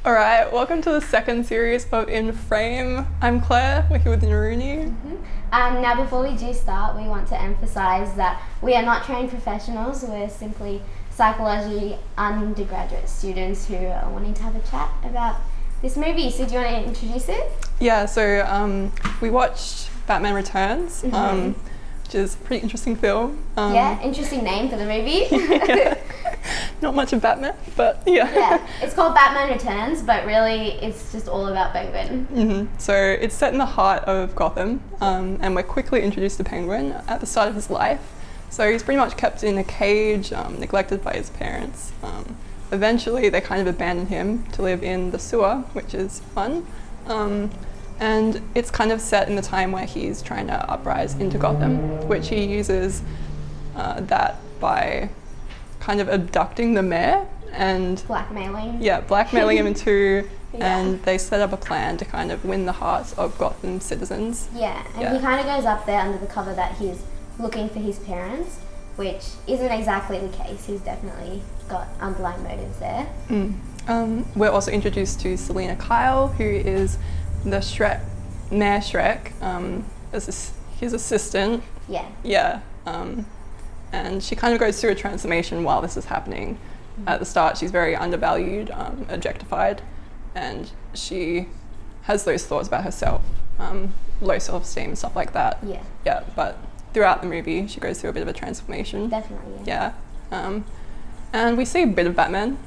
All right, welcome to the second series of In Frame. I'm Claire, we're here with Naruni. Now before we do start, we want to emphasise that we are not trained professionals, we're simply psychology undergraduate students who are wanting to have a chat about this movie. So do you want to introduce it? Yeah, so we watched Batman Returns, which is a pretty interesting film. Yeah, interesting name for the movie. Yeah. Not much of Batman, but yeah. Yeah, it's called Batman Returns, but really it's just all about Penguin. So it's set in the heart of Gotham, and we're quickly introduced to Penguin at the start of his life. So he's pretty much kept in a cage, neglected by his parents. Eventually they kind of abandon him to live in the sewer, which is fun. And it's kind of set in the time where he's trying to uprise into Gotham, which he uses that by kind of abducting the mayor and Blackmailing. Yeah, blackmailing him into, and they set up a plan to kind of win the hearts of Gotham citizens. Yeah, and he kind of goes up there under the cover that he's looking for his parents, which isn't exactly the case. He's definitely got underlying motives there. We're also introduced to Selina Kyle, who is the Mayor Shrek, his assistant. Yeah. And she kind of goes through a transformation while this is happening. At the start, she's very undervalued, objectified, and she has those thoughts about herself, low self-esteem and stuff like that. Yeah, but throughout the movie, she goes through a bit of a transformation. Definitely, yeah. And we see a bit of Batman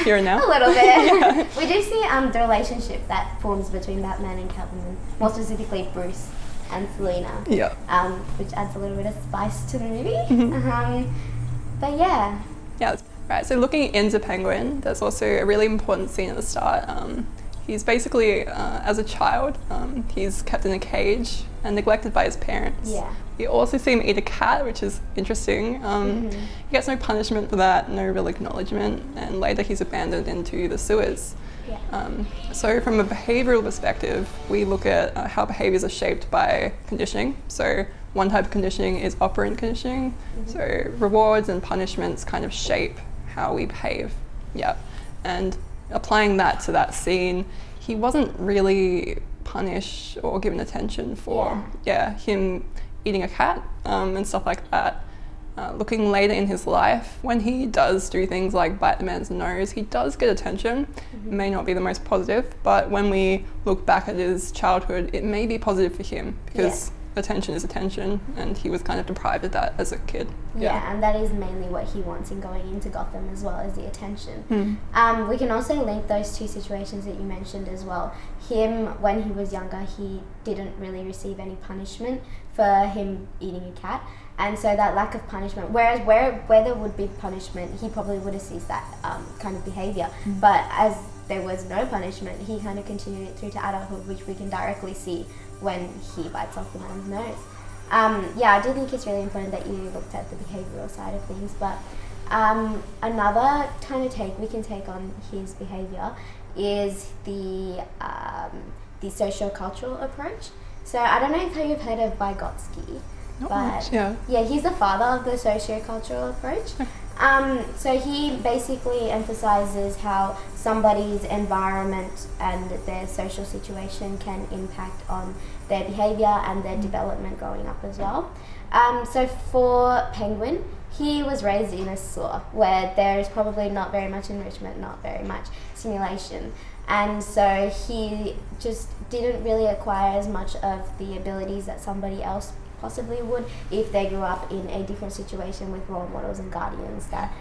here and now. A little bit. We do see the relationship that forms between Batman and Catwoman, more specifically Bruce and Selina, which adds a little bit of spice to the movie. But yeah. Yeah, right. So looking into Penguin, there's also a really important scene at the start. He's basically, as a child, he's kept in a cage and neglected by his parents. Yeah. We also see him eat a cat, which is interesting. He gets no punishment for that, no real acknowledgement, and later he's abandoned into the sewers. So from a behavioural perspective, we look at how behaviours are shaped by conditioning. So one type of conditioning is operant conditioning. So rewards and punishments kind of shape how we behave. And applying that to that scene, he wasn't really punished or given attention for him eating a cat and stuff like that. Looking later in his life, when he does do things like bite the man's nose, he does get attention. It may not be the most positive, but when we look back at his childhood, it may be positive for him because attention is attention, and he was kind of deprived of that as a kid. Yeah, and that is mainly what he wants in going into Gotham as well, as the attention. We can also link those two situations that you mentioned as well. Him, when he was younger, he didn't really receive any punishment for him eating a cat. And so that lack of punishment, whereas where there would be punishment, he probably would have ceased that kind of behaviour. But as there was no punishment, he kind of continued it through to adulthood, which we can directly see when he bites off the man's nose. I do think it's really important that you looked at the behavioural side of things. But another kind of take we can take on his behaviour is the sociocultural approach. So I don't know if you've heard of Vygotsky. Not much, yeah, he's the father of the sociocultural approach. So he basically emphasizes how somebody's environment and their social situation can impact on their behavior and their development growing up as well. So for Penguin, he was raised in a sewer where there is probably not very much enrichment, not very much stimulation. And so he just didn't really acquire as much of the abilities that somebody else possibly would if they grew up in a different situation with role models and guardians that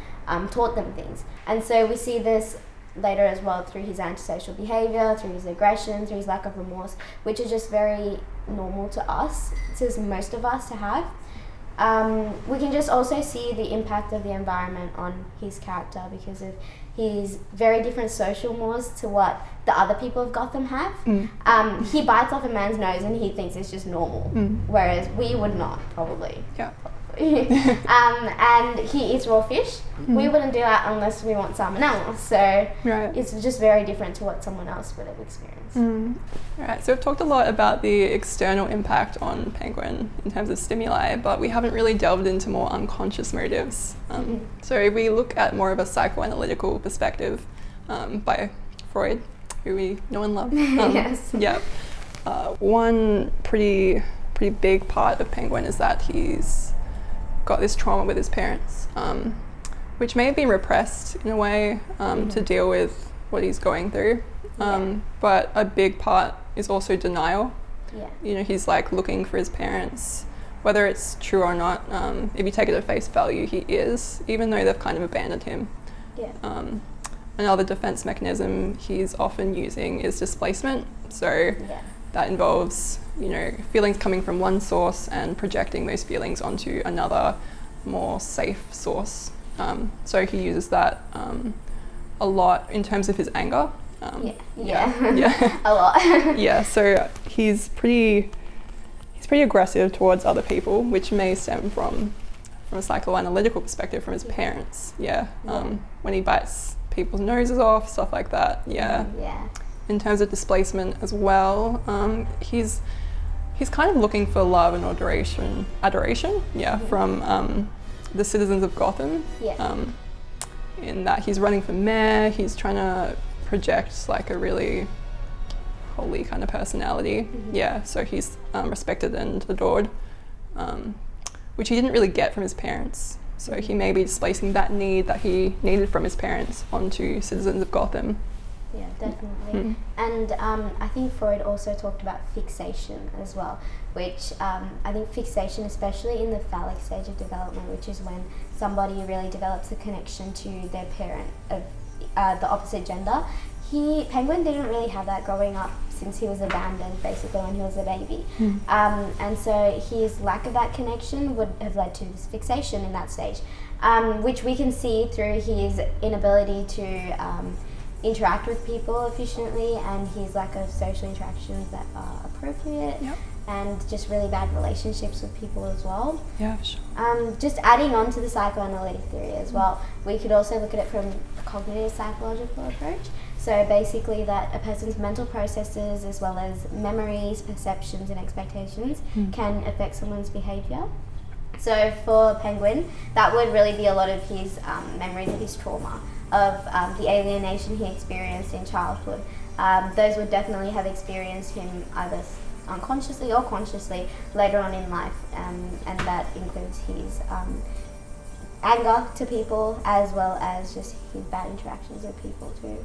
taught them things. And so we see this later as well through his antisocial behaviour, through his aggression, through his lack of remorse, which is just very normal to us, to most of us to have. We can just also see the impact of the environment on his character because of his very different social mores to what the other people of Gotham have. He bites off a man's nose and he thinks it's just normal, whereas we would not, probably. Yeah. And he eats raw fish. We wouldn't do that unless we want salmonella. So it's just very different to what someone else would have experienced. Right, so we've talked a lot about the external impact on Penguin in terms of stimuli, but we haven't really delved into more unconscious motives. So if we look at more of a psychoanalytical perspective by Freud, who we know and love. Yes. Yeah. One pretty big part of Penguin is that he's got this trauma with his parents, which may have been repressed in a way to deal with what he's going through. But a big part is also denial. Yeah. You know, he's like looking for his parents, whether it's true or not. If you take it at face value, he is, even though they've kind of abandoned him. Yeah. Another defense mechanism he's often using is displacement. So that involves, you know, feelings coming from one source and projecting those feelings onto another, more safe source. So he uses that a lot in terms of his anger. Yeah. A lot. Yeah, so he's pretty aggressive towards other people, which may stem from a psychoanalytical perspective from his parents. When he bites people's noses off, stuff like that. Yeah. In terms of displacement as well, he's kind of looking for love and adoration. From the citizens of Gotham. In that he's running for mayor, he's trying to project like a really holy kind of personality. So he's respected and adored, which he didn't really get from his parents. So he may be displacing that need that he needed from his parents onto citizens of Gotham. Yeah, definitely. And I think Freud also talked about fixation as well, which I think fixation, especially in the phallic stage of development, which is when somebody really develops a connection to their parent of the opposite gender. Penguin didn't really have that growing up since he was abandoned basically when he was a baby. And so his lack of that connection would have led to this fixation in that stage, which we can see through his inability to interact with people efficiently and his lack of social interactions that are appropriate, and just really bad relationships with people as well. Yeah, sure. Just adding on to the psychoanalytic theory as well, we could also look at it from a cognitive psychological approach. So basically that a person's mental processes as well as memories, perceptions and expectations can affect someone's behaviour. So for Penguin, that would really be a lot of his memories of his trauma, of the alienation he experienced in childhood. Those would definitely have experienced him either unconsciously or consciously later on in life, and that includes his anger to people as well as just his bad interactions with people too.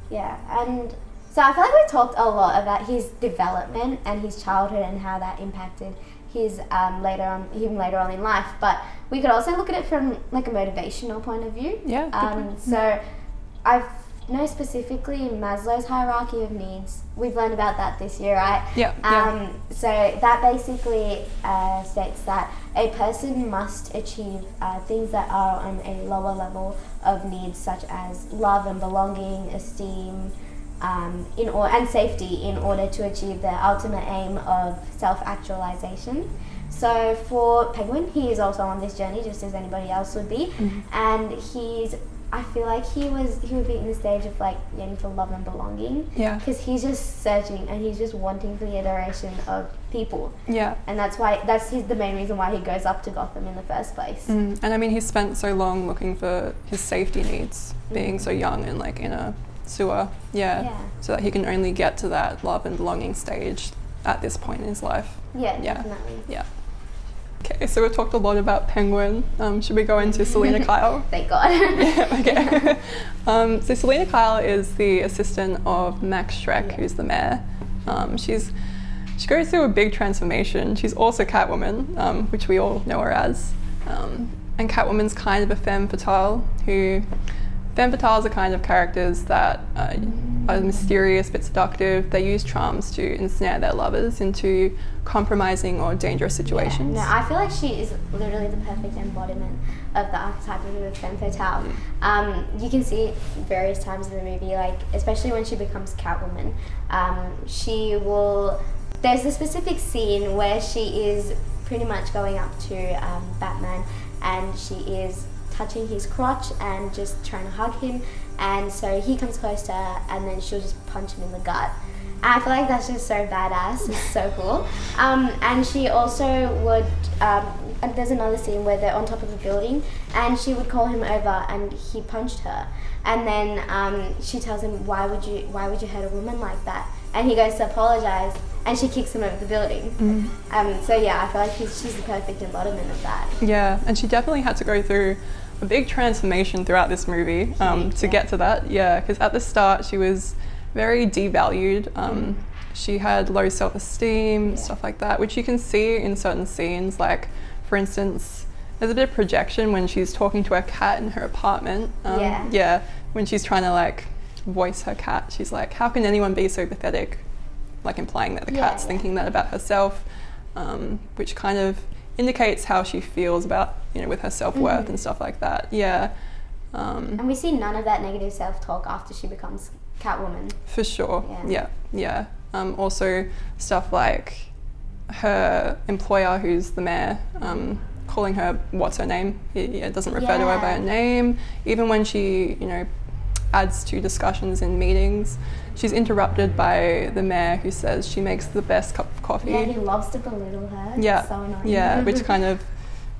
Yeah, and so I feel like we talked a lot about his development and his childhood and how that impacted his later on in life, but we could also look at it from like a motivational point of view. So I know specifically Maslow's hierarchy of needs. We've learned about that this year, right? So that basically states that a person must achieve things that are on a lower level of needs, such as love and belonging, esteem, and safety, in order to achieve their ultimate aim of self-actualization. So for Penguin, he is also on this journey just as anybody else would be, and I feel like he would be in the stage of like yearning for love and belonging. Because he's just searching and he's just wanting for the adoration of people. And that's the main reason why he goes up to Gotham in the first place. And I mean, he spent so long looking for his safety needs, being so young and like in a sewer. So that he can only get to that love and belonging stage at this point in his life. Definitely. Okay, so we've talked a lot about Penguin. Should we go into Selina Kyle? Thank God. So Selina Kyle is the assistant of Max Schreck, who's the mayor. She goes through a big transformation. She's also Catwoman, which we all know her as. And Catwoman's kind of a femme fatale Femme fatales are kind of characters that are mysterious but seductive. They use charms to ensnare their lovers into compromising or dangerous situations. I feel like she is literally the perfect embodiment of the archetype of a femme fatale. You can see it various times in the movie, like especially when she becomes Catwoman. There's a specific scene where she is pretty much going up to Batman, and she is touching his crotch and just trying to hug him, and so he comes close to her and then she'll just punch him in the gut. I feel like that's just so badass. It's so cool. And she also would. And there's another scene where they're on top of a building, and she would call him over, and he punched her. And then she tells him, "Why would you hurt a woman like that?" And he goes to apologize, and she kicks him over the building. So yeah, I feel like she's the perfect embodiment of that. Yeah, and she definitely had to go through a big transformation throughout this movie to get to that. Yeah, because at the start she was very devalued. She had low self-esteem, stuff like that, which you can see in certain scenes. Like, for instance, there's a bit of projection when she's talking to her cat in her apartment. When she's trying to like voice her cat, she's like, how can anyone be so pathetic? Like implying that the cat's thinking that about herself, which kind of indicates how she feels about, with her self-worth and stuff like that. And we see none of that negative self-talk after she becomes Catwoman. For sure. Yeah. Also stuff like her employer, who's the mayor, calling her, what's her name? It doesn't refer to her by her name. Even when she, adds to discussions in meetings, she's interrupted by the mayor, who says she makes the best cup of coffee. Yeah, he loves to belittle her. Yeah. It's so annoying. Yeah, which kind of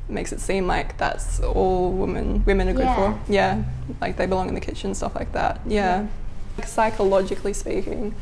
makes it seem like that's all women are good for. Yeah, like they belong in the kitchen, stuff like that. Yeah. Like, psychologically speaking,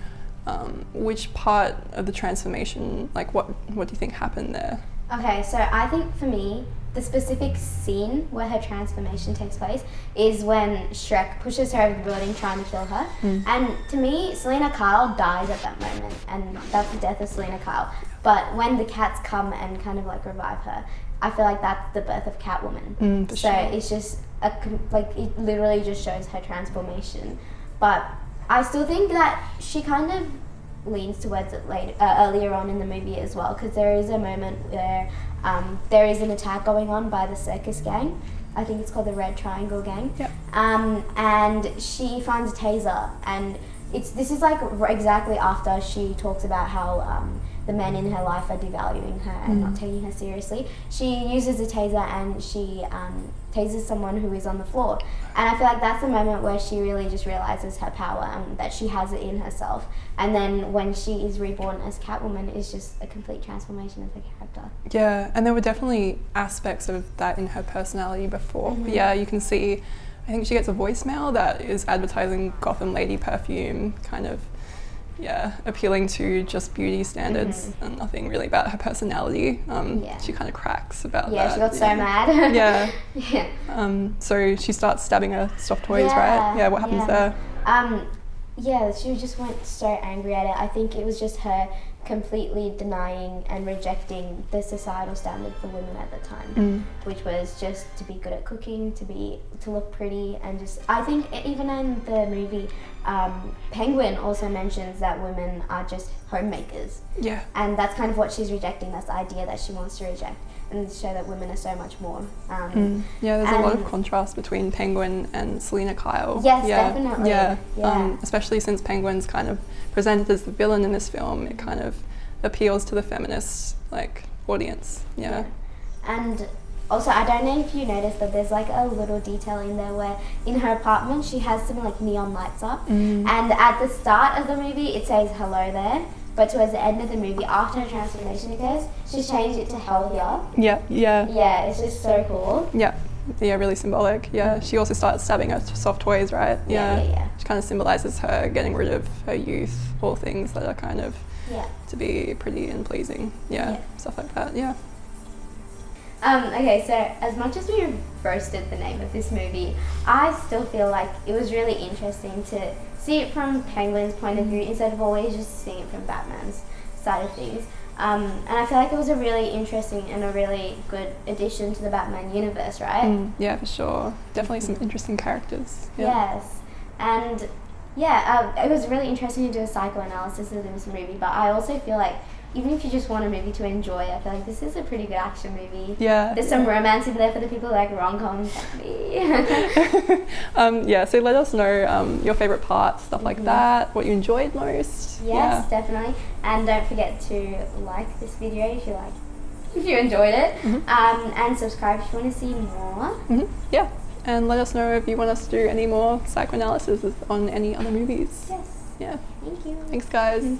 which part of the transformation, like what do you think happened there? Okay, so I think for me, the specific scene where her transformation takes place is when Shrek pushes her over the building trying to kill her. And to me, Selina Kyle dies at that moment, and that's the death of Selina Kyle. But when the cats come and kind of like revive her, I feel like that's the birth of Catwoman. So it's just it literally just shows her transformation. But I still think that she kind of leans towards it earlier on in the movie as well, because there is a moment where there is an attack going on by the circus gang. I think it's called the Red Triangle Gang. And she finds a taser, and this is like exactly after she talks about how the men in her life are devaluing her and not taking her seriously. She uses a taser and she tases someone who is on the floor. And I feel like that's the moment where she really just realizes her power and that she has it in herself. And then when she is reborn as Catwoman, it's just a complete transformation of her character. Yeah, and there were definitely aspects of that in her personality before. But yeah, you can see, I think she gets a voicemail that is advertising Gotham Lady perfume, kind of, appealing to just beauty standards and nothing really about her personality. She kind of cracks about that. Yeah, she got so mad. So she starts stabbing her soft toys, right? Yeah, what happens there? She just went so angry at it. I think it was just her completely denying and rejecting the societal standard for women at the time, which was just to be good at cooking, to look pretty, and just, I think even in the movie, Penguin also mentions that women are just homemakers. Yeah. And that's kind of what she's rejecting, that's the idea that she wants to reject, and show that women are so much more. There's a lot of contrast between Penguin and Selina Kyle. Yes, definitely. Especially since Penguin's kind of presented as the villain in this film, it kind of appeals to the feminist audience. And also, I don't know if you noticed, but there's like a little detail in there where in her apartment she has some like neon lights up, and at the start of the movie it says hello there, but towards the end of the movie, after her transformation occurs, she's changed it to healthier. Yeah, it's just so cool. Yeah, really symbolic. She also starts stabbing her soft toys, right? Which kind of symbolizes her getting rid of her youth, all things that are kind of to be pretty and pleasing. Stuff like that. Okay, so as much as we roasted the name of this movie, I still feel like it was really interesting to see it from Penguin's point of view instead of always just seeing it from Batman's side of things. And I feel like it was a really interesting and a really good addition to the Batman universe, right? Yeah, for sure. Definitely some interesting characters. Yes. And it was really interesting to do a psychoanalysis of this movie, but I also feel like even if you just want a movie to enjoy, I feel like this is a pretty good action movie. There's some romance in there for the people who like rom-coms like me. So let us know your favourite parts, stuff like that, what you enjoyed most. Yes, definitely. And don't forget to like this video if you enjoyed it, and subscribe if you want to see more. And let us know if you want us to do any more psychoanalysis on any other movies. Yes. Yeah. Thank you. Thanks, guys.